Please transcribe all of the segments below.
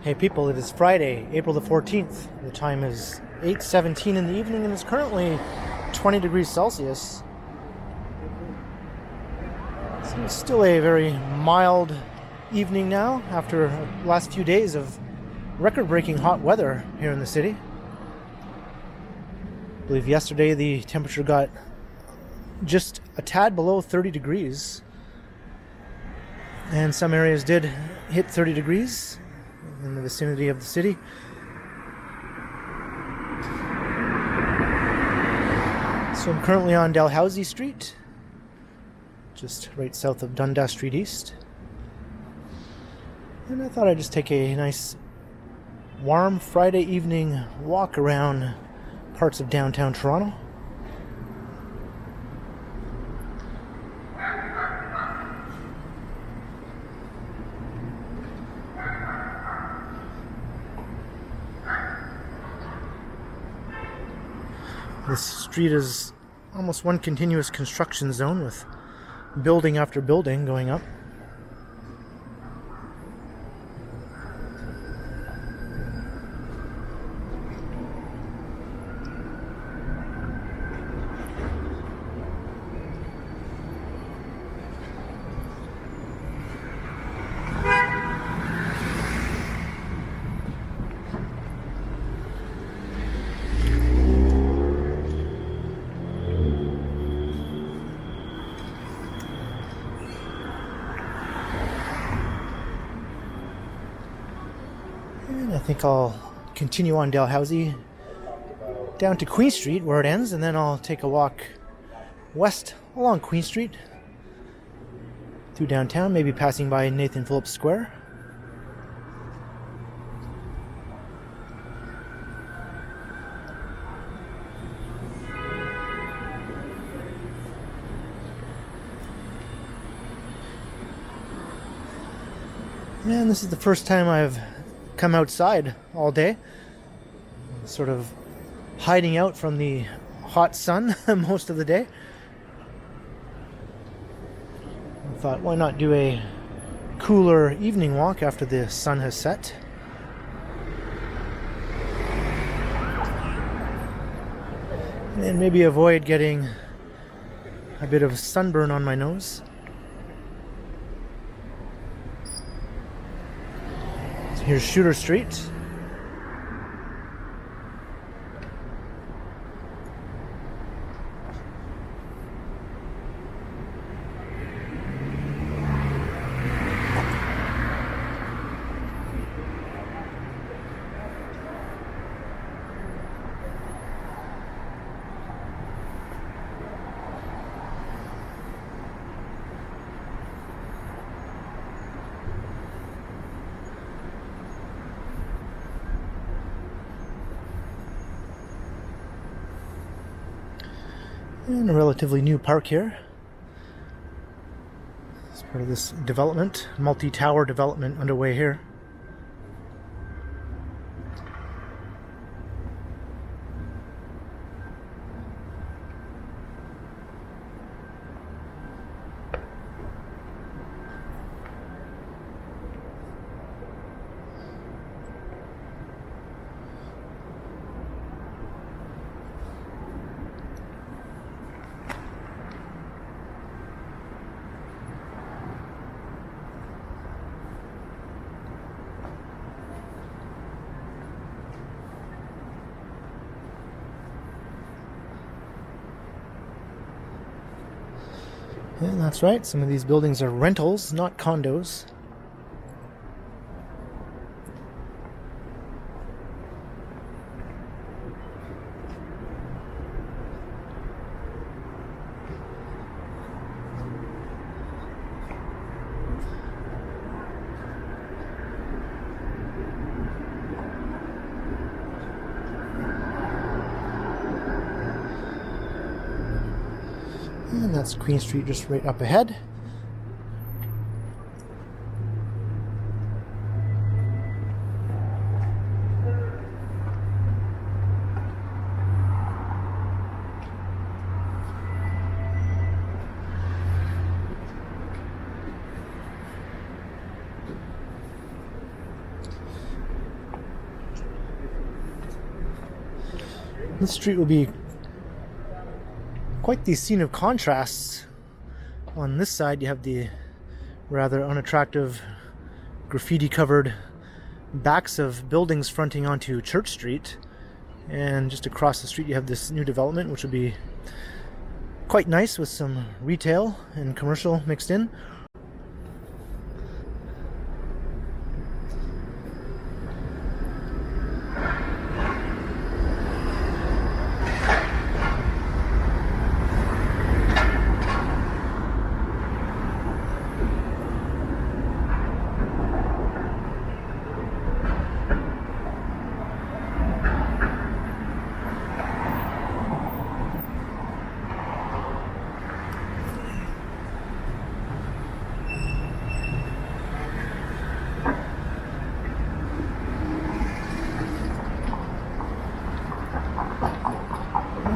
Hey people, it is Friday, April the 14th. The time is 8:17 in the evening and it's currently 20 degrees Celsius. So it's still a very mild evening now after the last few days of record-breaking hot weather here in the city. I believe yesterday the temperature got just a tad below 30 degrees. And some areas did hit 30 degrees in the vicinity of the city. So I'm currently on Dalhousie Street, just right south of Dundas Street East. And I thought I'd just take a nice warm Friday evening walk around parts of downtown Toronto. This street is almost one continuous construction zone with building after building going up. And I think I'll continue on Dalhousie down to Queen Street where it ends, and then I'll take a walk west along Queen Street through downtown, maybe passing by Nathan Phillips Square. And this is the first time I've come outside all day, sort of hiding out from the hot sun most of the day. I thought, why not do a cooler evening walk after the sun has set? And maybe avoid getting a bit of sunburn on my nose. Here's Shooter Street. And a relatively new park here. It's part of this development, multi-tower development underway here. And that's right, some of these buildings are rentals, not condos. And that's Queen Street just right up ahead. This street will be quite the scene of contrasts. On this side you have the rather unattractive graffiti covered backs of buildings fronting onto Church Street, and just across the street you have this new development which will be quite nice with some retail and commercial mixed in.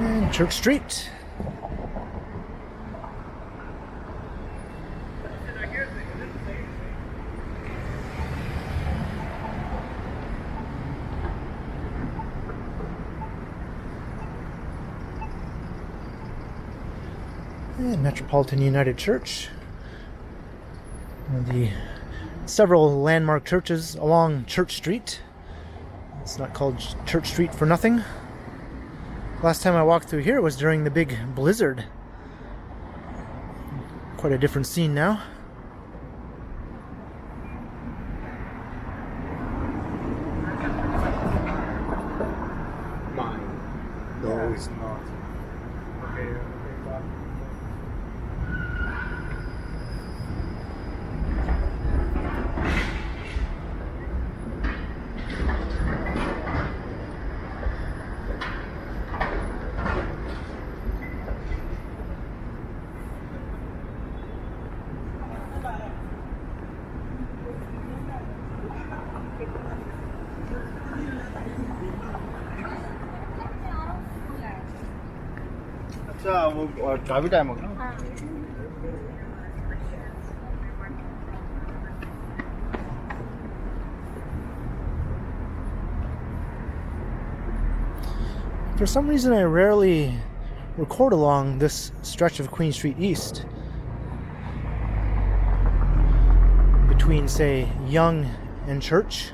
And Church Street. And Metropolitan United Church. One of the several landmark churches along Church Street. It's not called Church Street for nothing. Last time I walked through here was during the big blizzard. Quite a different scene now. Mine. No, it's not. Okay. अच्छा वो काफी time हो गया. For some reason I rarely record along this stretch of Queen Street East. Between, say, Yonge and Church.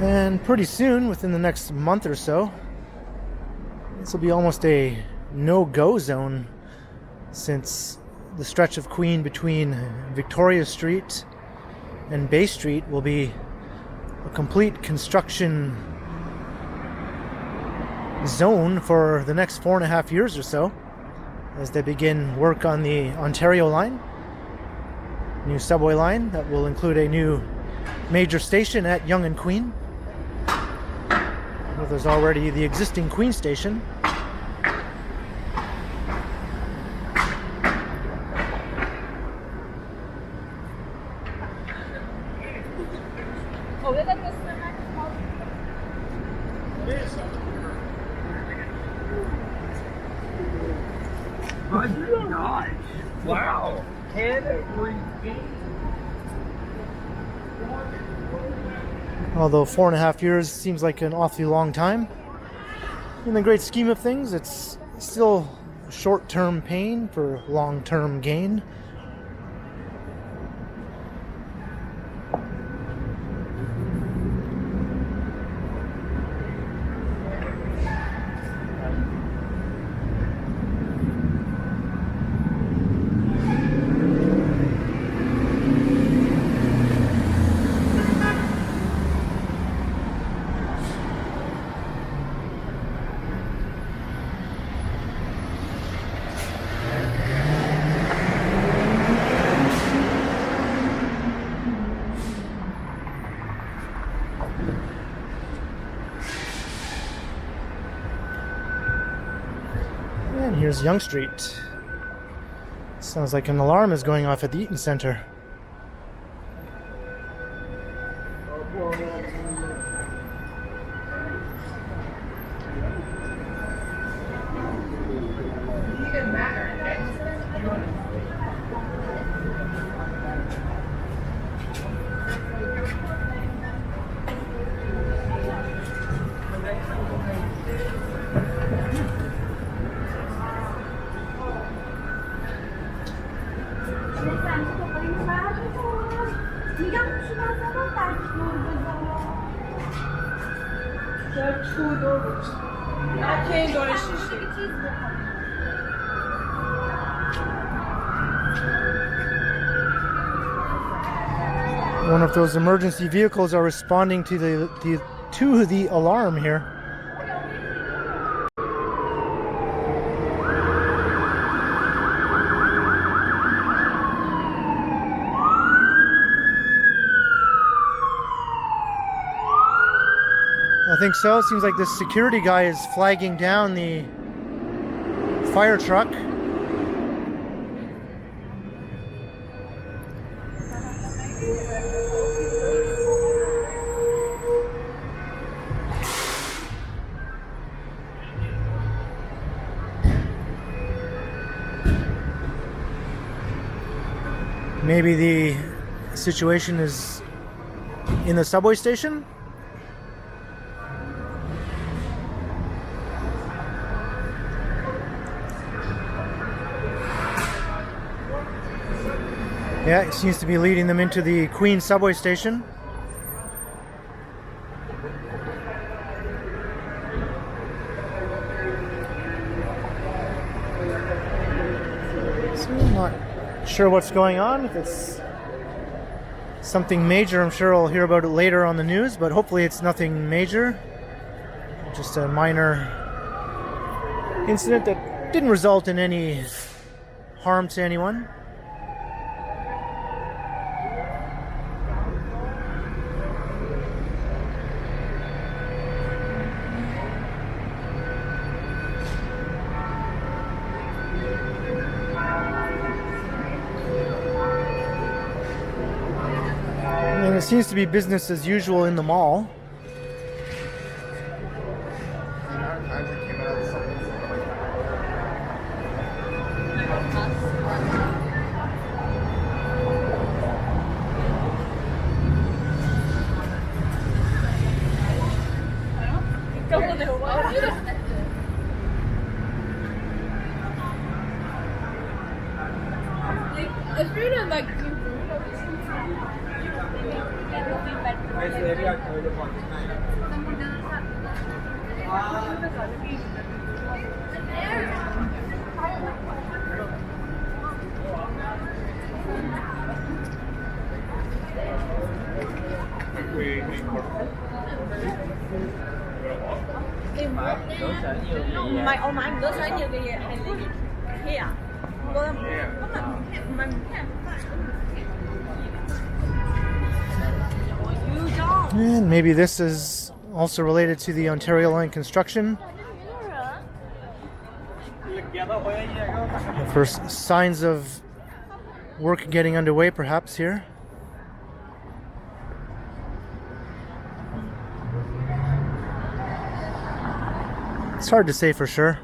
And pretty soon, within the next month or so, this will be almost a no-go zone, since the stretch of Queen between Victoria Street and Bay Street will be a complete construction zone for the next 4.5 years or so, as they begin work on the Ontario line, new subway line that will include a new major station at Yonge and Queen. Well, there's already the existing Queen station. Wow. Although 4.5 years seems like an awfully long time, in the great scheme of things, it's still short-term pain for long-term gain. And here's Yonge Street. Sounds like an alarm is going off at the Eaton Centre. One of those emergency vehicles are responding to the alarm here. I think so. It seems like the security guy is flagging down the fire truck. Maybe the situation is in the subway station? Yeah, it seems to be leading them into the Queen subway station. So I'm not sure what's going on. If it's something major, I'm sure I'll hear about it later on the news, but hopefully it's nothing major. Just a minor incident that didn't result in any harm to anyone. And it seems to be business as usual in the mall. And maybe this is also related to the Ontario Line construction. The first signs of work getting underway, perhaps, here. It's hard to say for sure.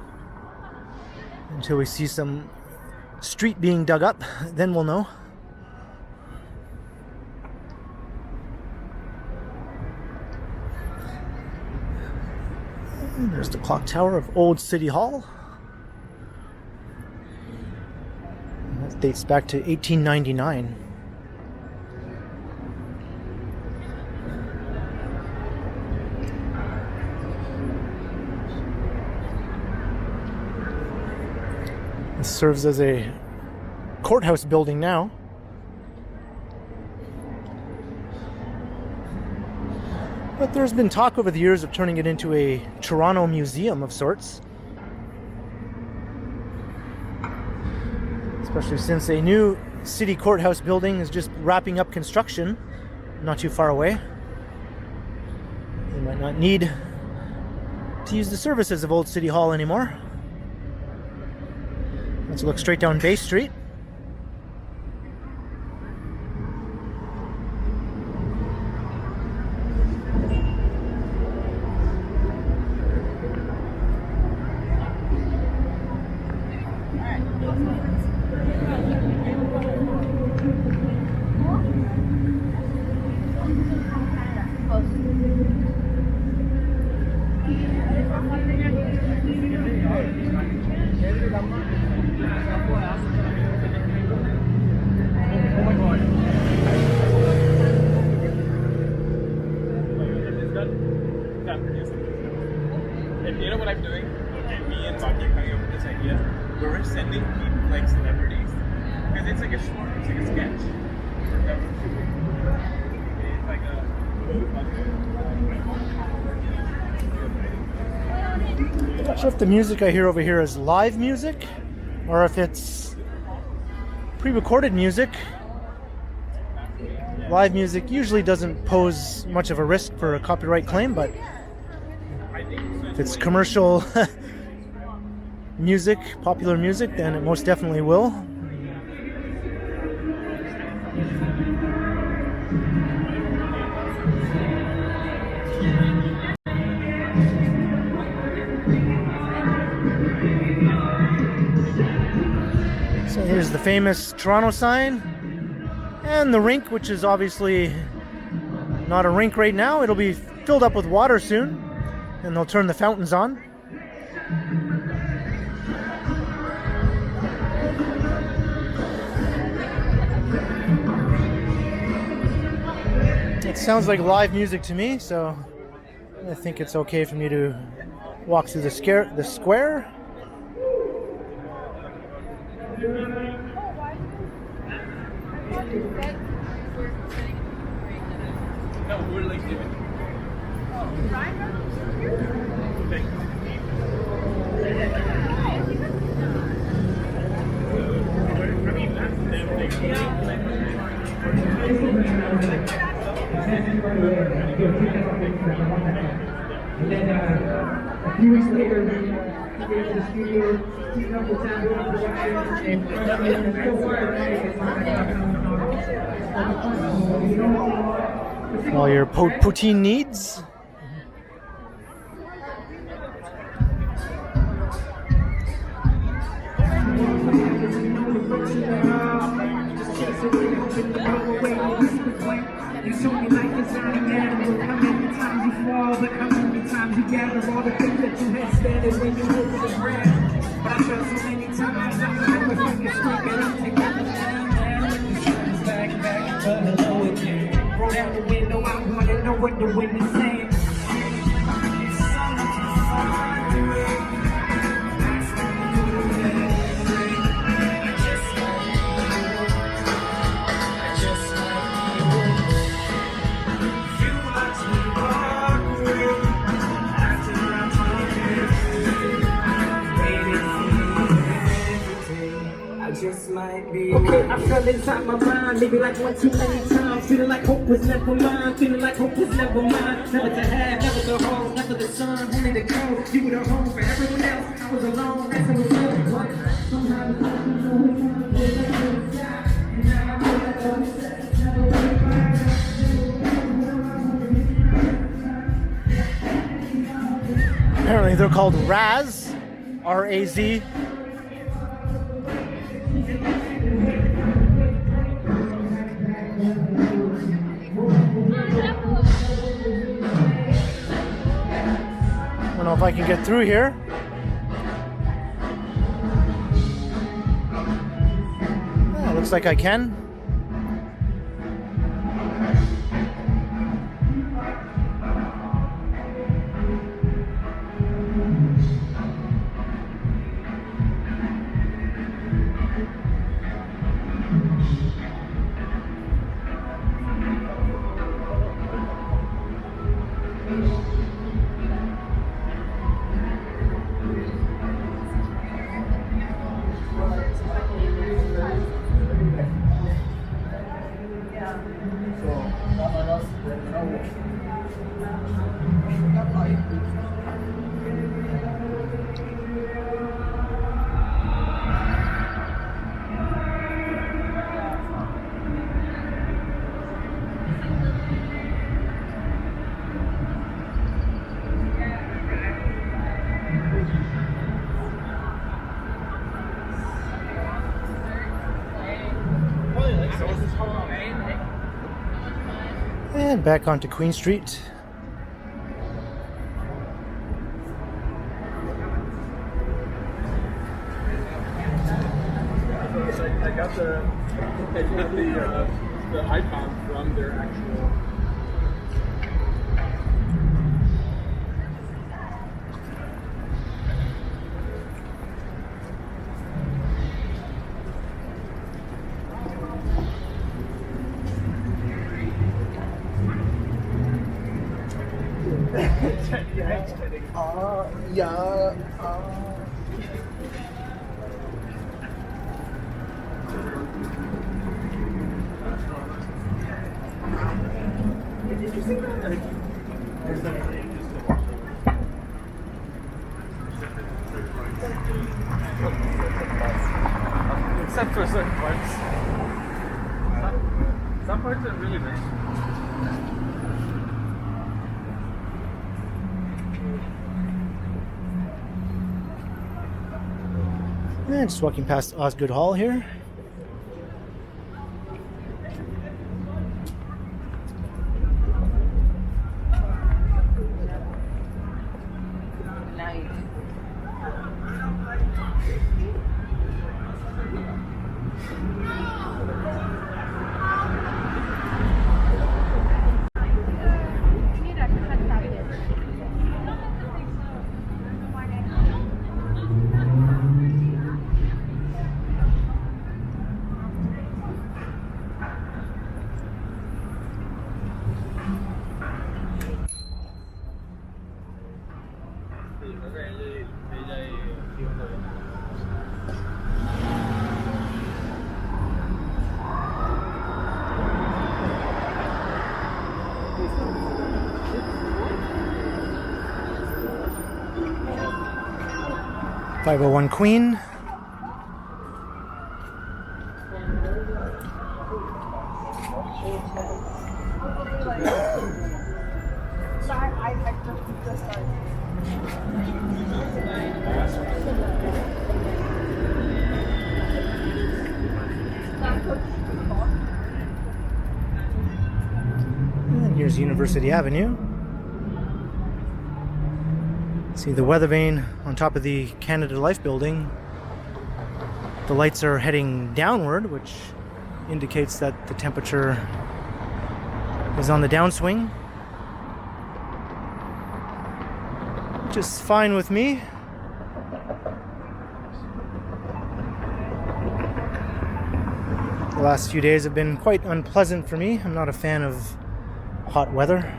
Until we see some street being dug up, then we'll know. And there's the clock tower of Old City Hall. And that dates back to 1899. It serves as a courthouse building now. But there's been talk over the years of turning it into a Toronto museum of sorts. Especially since a new city courthouse building is just wrapping up construction not too far away. They might not need to use the services of Old City Hall anymore. Let's look straight down Bay Street. we're sending people like celebrities because it's like a short, it's like a sketch. It's like a. I'm not sure if the music I hear over here is live music or if it's pre-recorded music. Live music usually doesn't pose much of a risk for a copyright claim, but if it's commercial music, popular music, then it most definitely will. So here's the famous Toronto sign and the rink, which is obviously not a rink right now. It'll be filled up with water soon and they'll turn the fountains on. It sounds like live music to me, so I think it's okay for me to walk through the square. No, we're like doing. And then a few weeks later, he came to the studio, he's up the time doing production, and All your poutine needs. You told me life is not an animal. How many times you fall, but how many times you gather all the things that you had said when you over the ground. But I felt so many times, I remember fucking screaming, I'm taking the time, back, but hello again. Roll down the window, I wanna know what the wind is saying. It's so much fun. Just might be okay. I fell inside my mind, maybe like one too many times. Feeling like hope was never mine. Feeling like hope was never mine. Never to have, never to hold, never the sun, only to go. You were the home for everyone else. I was alone, that's what it was. Apparently they're called Raz, R-A-Z. I don't know if I can get through here. Yeah, looks like I can. And back onto Queen Street. I got the icon from their actual. Except for certain parts. Some parts are really nice. And just walking past Osgood Hall here. .501 Queen. And here's University Avenue. See the weather vane on top of the Canada Life building. The lights are heading downward, which indicates that the temperature is on the downswing, which is fine with me. The last few days have been quite unpleasant for me. I'm not a fan of hot weather.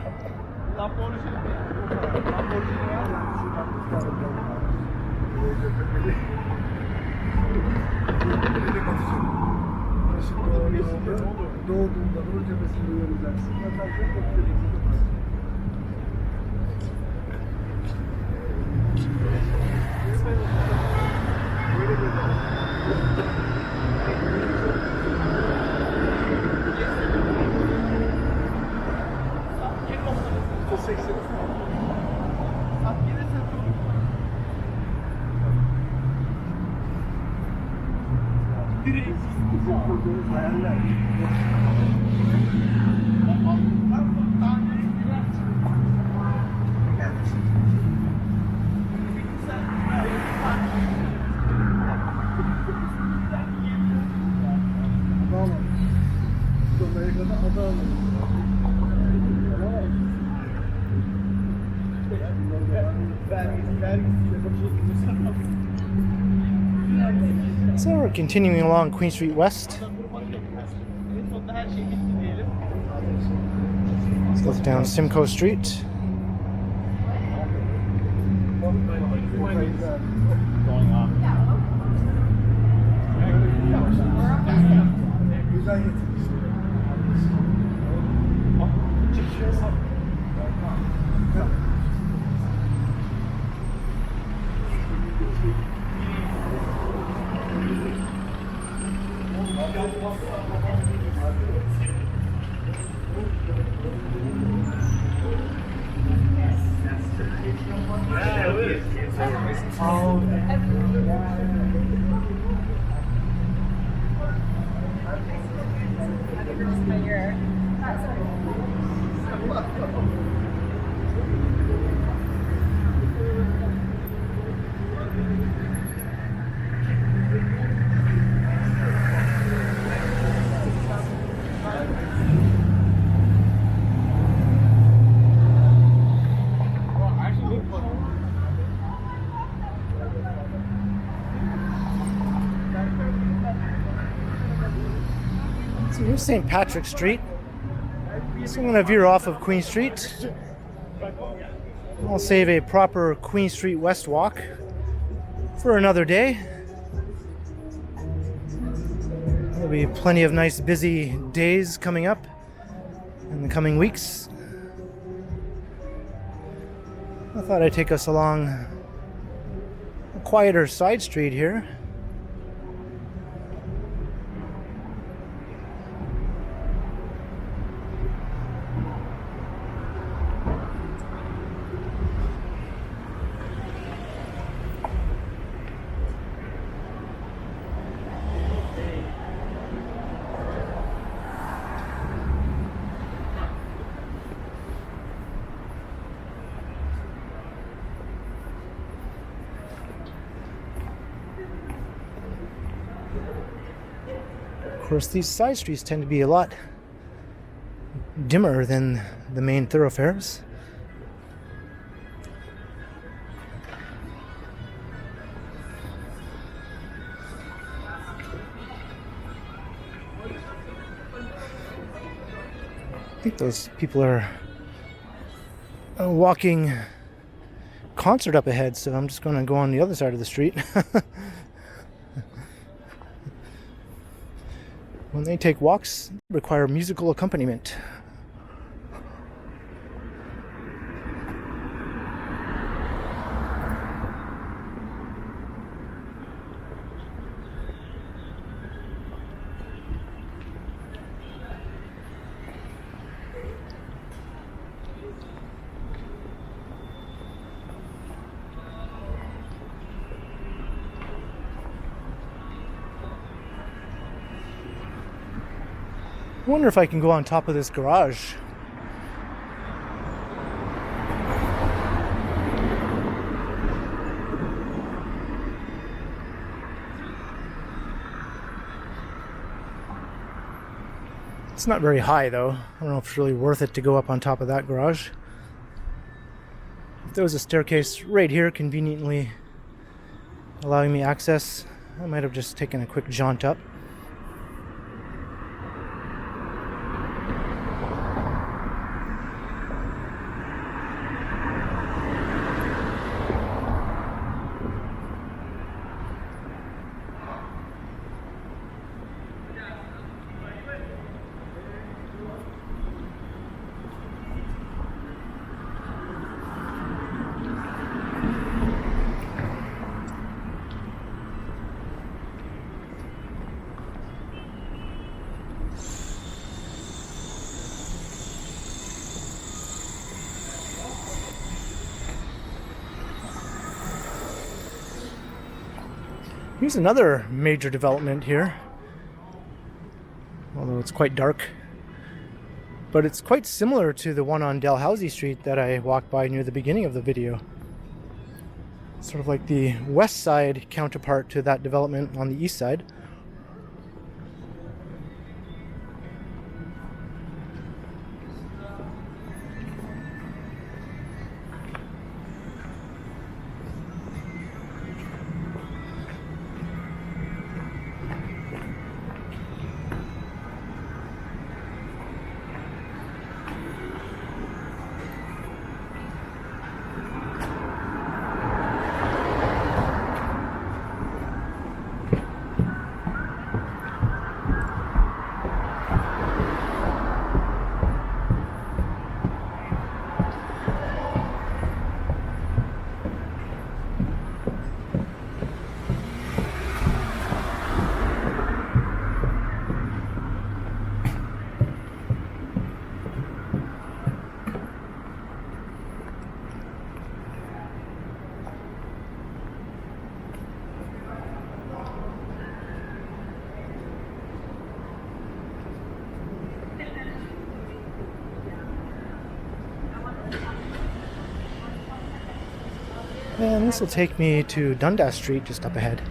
So we're continuing along Queen Street West. Let's look down Simcoe Street. So here's St. Patrick's Street. So I'm going to veer off of Queen Street. I'll save a proper Queen Street West walk for another day. There'll be plenty of nice busy days coming up in the coming weeks. I thought I'd take us along a quieter side street here. Of course, these side streets tend to be a lot dimmer than the main thoroughfares. I think those people are walking concert up ahead, so I'm just going to go on the other side of the street. When they take walks, they require musical accompaniment. I wonder if I can go on top of this garage. It's not very high though. I don't know if it's really worth it to go up on top of that garage. If there was a staircase right here conveniently allowing me access, I might have just taken a quick jaunt up. Here's another major development here, although it's quite dark, but it's quite similar to the one on Dalhousie Street that I walked by near the beginning of the video. Sort of like the west side counterpart to that development on the east side. And this will take me to Dundas Street just up ahead.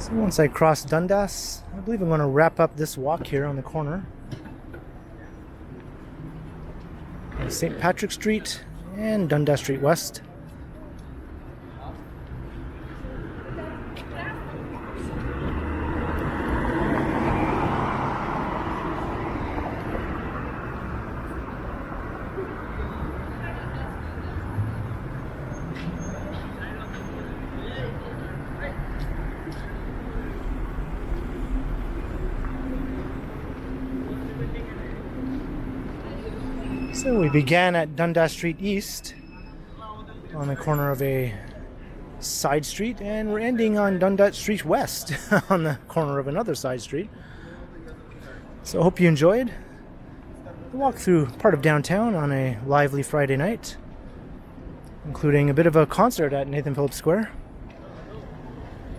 So once I cross Dundas, I believe I'm going to wrap up this walk here on the corner. St. Patrick Street and Dundas Street West. So we began at Dundas Street East on the corner of a side street, and we're ending on Dundas Street West on the corner of another side street. So I hope you enjoyed the walk through part of downtown on a lively Friday night, including a bit of a concert at Nathan Phillips Square.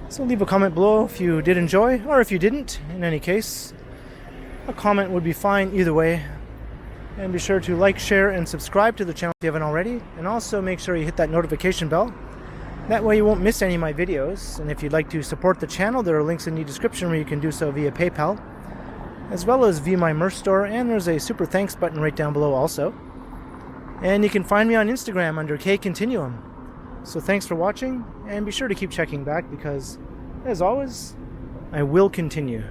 So leave a comment below if you did enjoy, or if you didn't. In any case, a comment would be fine either way. And be sure to like, share, and subscribe to the channel if you haven't already. And also make sure you hit that notification bell. That way you won't miss any of my videos. And if you'd like to support the channel, there are links in the description where you can do so via PayPal, as well as via my merch store. And there's a super thanks button right down below also. And you can find me on Instagram under KContinuum. So thanks for watching, and be sure to keep checking back because, as always, I will continue.